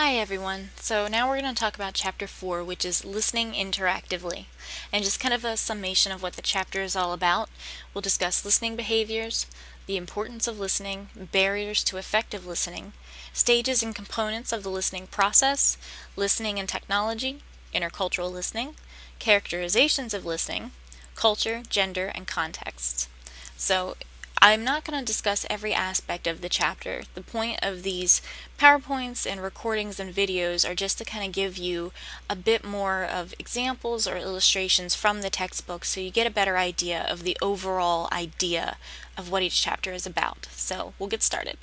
Hi everyone. So now we're going to talk about Chapter 4, which is listening interactively. And just kind of a summation of what the chapter is all about. We'll discuss listening behaviors, the importance of listening, barriers to effective listening, stages and components of the listening process, listening and technology, intercultural listening, characterizations of listening, culture, gender, and context. So I'm not going to discuss every aspect of the chapter. The point of these PowerPoints and recordings and videos are just to kind of give you a bit more of examples or illustrations from the textbook so you get a better idea of the overall idea of what each chapter is about. So we'll get started.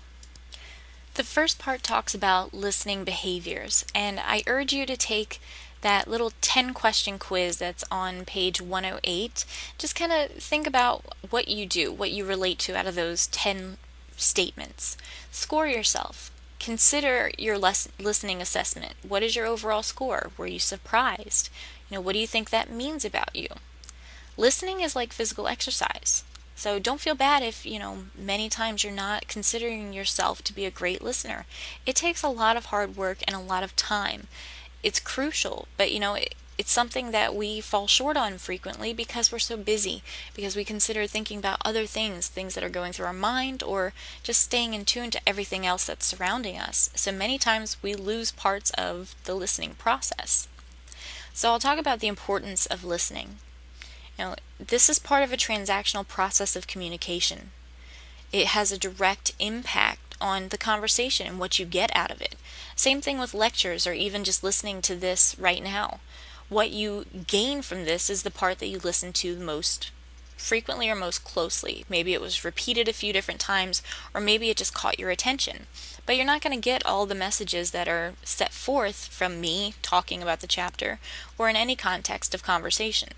The first part talks about listening behaviors, and I urge you to take that little 10-question quiz that's on page 108. Just kind of think about what you do, what you relate to out of those 10 statements. Score yourself. Consider your listening assessment. What is your overall score? Were you surprised? What do you think that means about you? Listening is like physical exercise. So don't feel bad if, many times you're not considering yourself to be a great listener. It takes a lot of hard work and a lot of time. It's crucial, but it's something that we fall short on frequently because we're so busy, because we consider thinking about other things that are going through our mind, or just staying in tune to everything else that's surrounding us. So many times we lose parts of the listening process. So I'll talk about the importance of listening. This is part of a transactional process of communication. It has a direct impact on the conversation and what you get out of it. Same thing with lectures or even just listening to this right now. What you gain from this is the part that you listen to most frequently or most closely. Maybe it was repeated a few different times, or maybe it just caught your attention. But you're not going to get all the messages that are set forth from me talking about the chapter or in any context of conversation.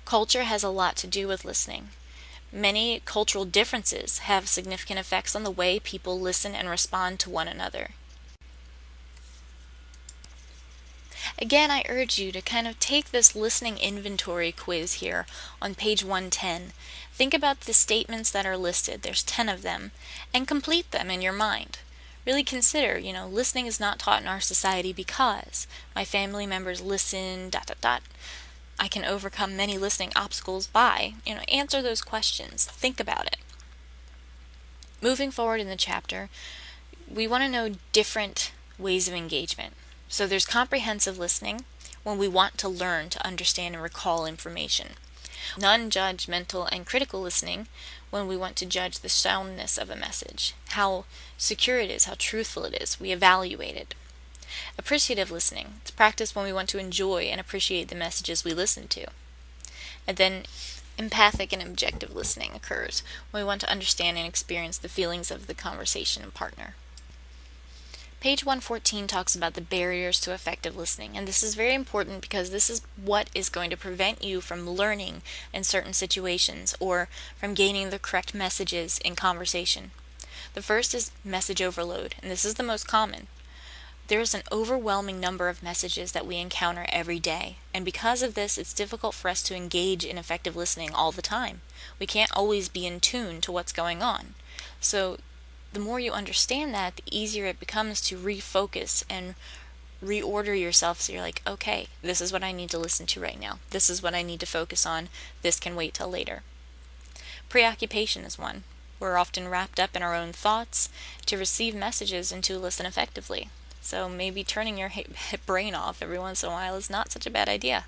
Culture has a lot to do with listening. Many cultural differences have significant effects on the way people listen and respond to one another. Again, I urge you to kind of take this listening inventory quiz here on page 110. Think about the statements that are listed, there's 10 of them, and complete them in your mind. Really consider, listening is not taught in our society because my family members listen, ... I can overcome many listening obstacles by, answer those questions. Think about it. Moving forward in the chapter, we want to know different ways of engagement. So there's comprehensive listening, when we want to learn to understand and recall information. Non-judgmental and critical listening, when we want to judge the soundness of a message, how secure it is, how truthful it is. We evaluate it. Appreciative listening. It's practice when we want to enjoy and appreciate the messages we listen to. And then empathic and objective listening occurs when we want to understand and experience the feelings of the conversation and partner. Page 114 talks about the barriers to effective listening, and this is very important because this is what is going to prevent you from learning in certain situations or from gaining the correct messages in conversation. The first is message overload, and this is the most common. There is an overwhelming number of messages that we encounter every day, and because of this, it's difficult for us to engage in effective listening all the time. We can't always be in tune to what's going on. So the more you understand that, the easier it becomes to refocus and reorder yourself so you're like, okay, this is what I need to listen to right now. This is what I need to focus on. This can wait till later. Preoccupation is one. We're often wrapped up in our own thoughts to receive messages and to listen effectively. So maybe turning your brain off every once in a while is not such a bad idea.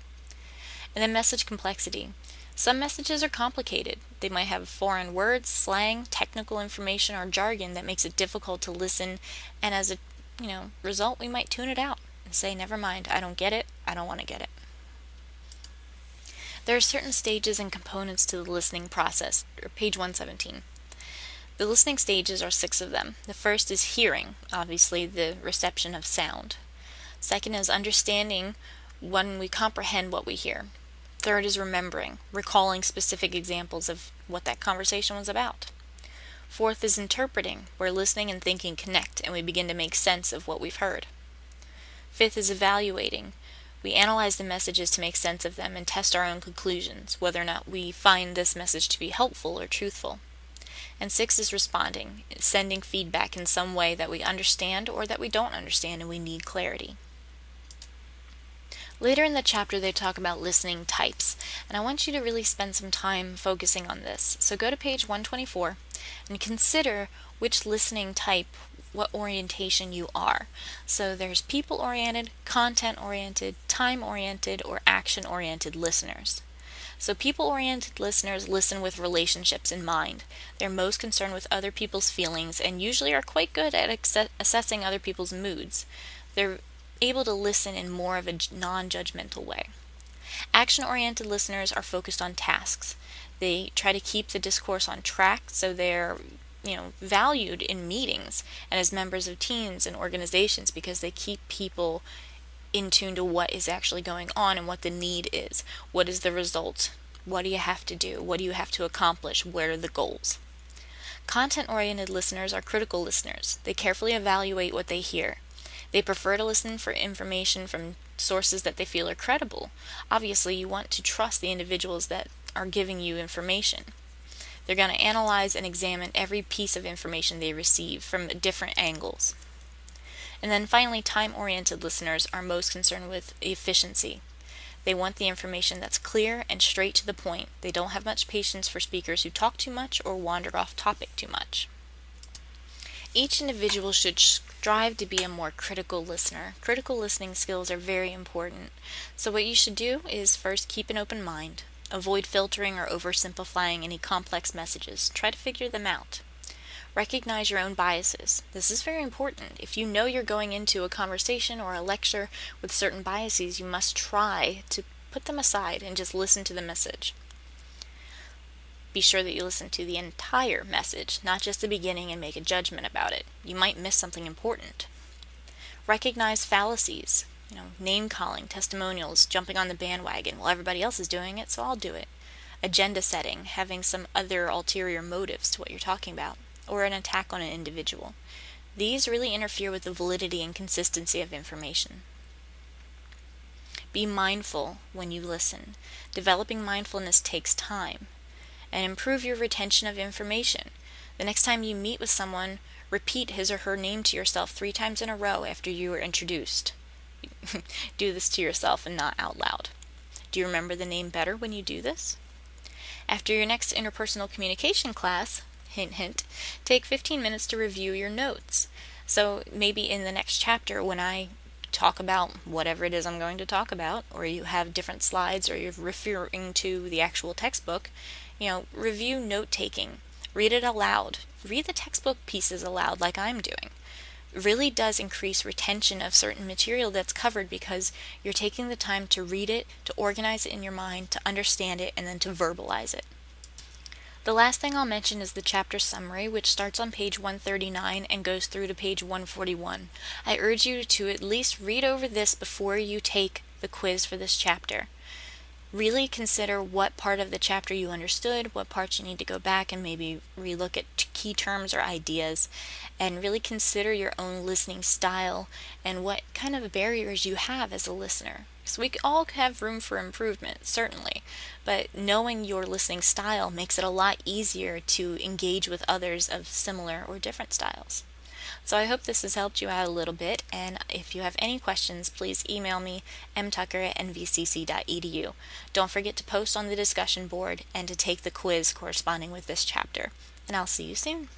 And then message complexity. Some messages are complicated. They might have foreign words, slang, technical information, or jargon that makes it difficult to listen, and as a result, we might tune it out and say, never mind, I don't get it, I don't want to get it. There are certain stages and components to the listening process, page 117. The listening stages are 6 of them. The first is hearing, obviously the reception of sound. Second is understanding, when we comprehend what we hear. Third is remembering, recalling specific examples of what that conversation was about. Fourth is interpreting, where listening and thinking connect and we begin to make sense of what we've heard. Fifth is evaluating. We analyze the messages to make sense of them and test our own conclusions, whether or not we find this message to be helpful or truthful. And 6 is responding, sending feedback in some way that we understand or that we don't understand and we need clarity. Later in the chapter, they talk about listening types, and I want you to really spend some time focusing on this. So go to page 124 and consider which listening type, what orientation you are. So there's people-oriented, content-oriented, time-oriented, or action-oriented listeners. So people-oriented listeners listen with relationships in mind. They're most concerned with other people's feelings and usually are quite good at assessing other people's moods. They're able to listen in more of a non-judgmental way. Action-oriented listeners are focused on tasks. They try to keep the discourse on track, so they're valued in meetings and as members of teams and organizations because they keep people in tune to what is actually going on and what the need is. What is the result? What do you have to do? What do you have to accomplish? Where are the goals? Content-oriented listeners are critical listeners. They carefully evaluate what they hear. They prefer to listen for information from sources that they feel are credible. Obviously, you want to trust the individuals that are giving you information. They're going to analyze and examine every piece of information they receive from different angles. And then finally, time-oriented listeners are most concerned with efficiency. They want the information that's clear and straight to the point. They don't have much patience for speakers who talk too much or wander off topic too much. Each individual should strive to be a more critical listener. Critical listening skills are very important. So what you should do is first keep an open mind. Avoid filtering or oversimplifying any complex messages. Try to figure them out. Recognize your own biases. This is very important. If you know you're going into a conversation or a lecture with certain biases, you must try to put them aside and just listen to the message. Be sure that you listen to the entire message, not just the beginning, and make a judgment about it. You might miss something important. Recognize fallacies, name-calling, testimonials, jumping on the bandwagon. Well, everybody else is doing it, so I'll do it. Agenda setting, having some other ulterior motives to what you're talking about, or an attack on an individual. These really interfere with the validity and consistency of information. Be mindful when you listen. Developing mindfulness takes time. And improve your retention of information. The next time you meet with someone, repeat his or her name to yourself 3 times in a row after you were introduced. Do this to yourself and not out loud. Do you remember the name better when you do this? After your next interpersonal communication class, hint hint, take 15 minutes to review your notes. So maybe in the next chapter when I talk about whatever it is I'm going to talk about, or you have different slides, or you're referring to the actual textbook, review note-taking. Read it aloud. Read the textbook pieces aloud like I'm doing. It really does increase retention of certain material that's covered because you're taking the time to read it, to organize it in your mind, to understand it, and then to verbalize it. The last thing I'll mention is the chapter summary, which starts on page 139 and goes through to page 141. I urge you to at least read over this before you take the quiz for this chapter. Really consider what part of the chapter you understood, what parts you need to go back and maybe relook at key terms or ideas, and really consider your own listening style and what kind of barriers you have as a listener. So we all have room for improvement, certainly, but knowing your listening style makes it a lot easier to engage with others of similar or different styles. So I hope this has helped you out a little bit, and if you have any questions, please email me, mtucker@nvcc.edu. Don't forget to post on the discussion board and to take the quiz corresponding with this chapter, and I'll see you soon.